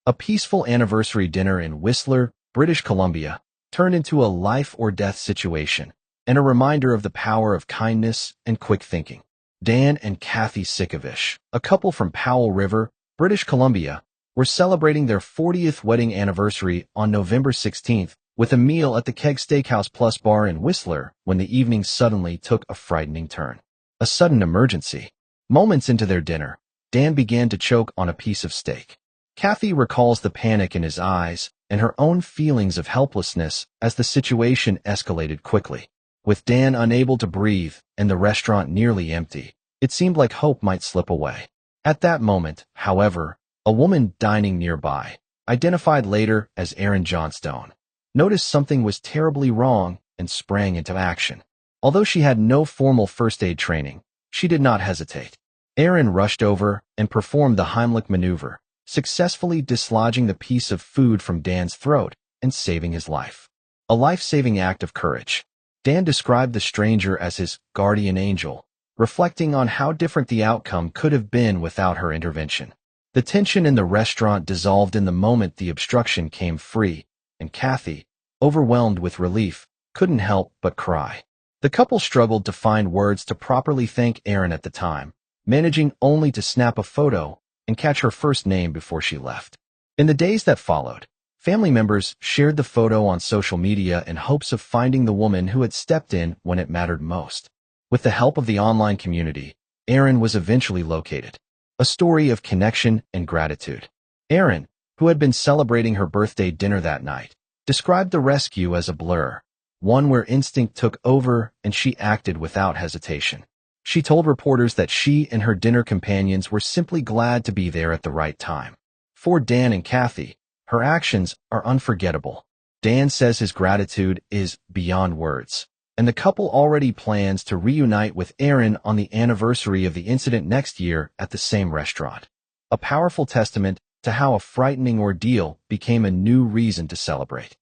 A peaceful anniversary dinner in Whistler, British Columbia, turned into a life-or-death situation, and a reminder of the power of kindness and quick thinking. Dan and Kathy Sikovish, a couple from Powell River, British Columbia, were celebrating their 40th wedding anniversary on November 16th with a meal at the Keg Steakhouse Plus bar in Whistler when the evening suddenly took a frightening turn. A sudden emergency. Moments into their dinner, Dan began to choke on a piece of steak. Kathy recalls the panic in his eyes and her own feelings of helplessness as the situation escalated quickly. With Dan unable to breathe and the restaurant nearly empty, it seemed like hope might slip away. At that moment, however, a woman dining nearby, identified later as Erin Johnstone, noticed something was terribly wrong and sprang into action. Although she had no formal first aid training, she did not hesitate. Erin rushed over and performed the Heimlich maneuver, successfully dislodging the piece of food from Dan's throat and saving his life. A life-saving act of courage. Dan described the stranger as his guardian angel, reflecting on how different the outcome could have been without her intervention. The tension in the restaurant dissolved in the moment the obstruction came free, and Kathy, overwhelmed with relief, couldn't help but cry. The couple struggled to find words to properly thank Erin at the time, managing only to snap a photo and catch her first name before she left. In the days that followed, family members shared the photo on social media in hopes of finding the woman who had stepped in when it mattered most. With the help of the online community, Erin was eventually located. A story of connection and gratitude. Erin, who had been celebrating her birthday dinner that night, described the rescue as a blur, one where instinct took over and she acted without hesitation. She told reporters that she and her dinner companions were simply glad to be there at the right time. For Dan and Kathy, her actions are unforgettable. Dan says his gratitude is beyond words, and the couple already plans to reunite with Erin on the anniversary of the incident next year at the same restaurant. A powerful testament to how a frightening ordeal became a new reason to celebrate.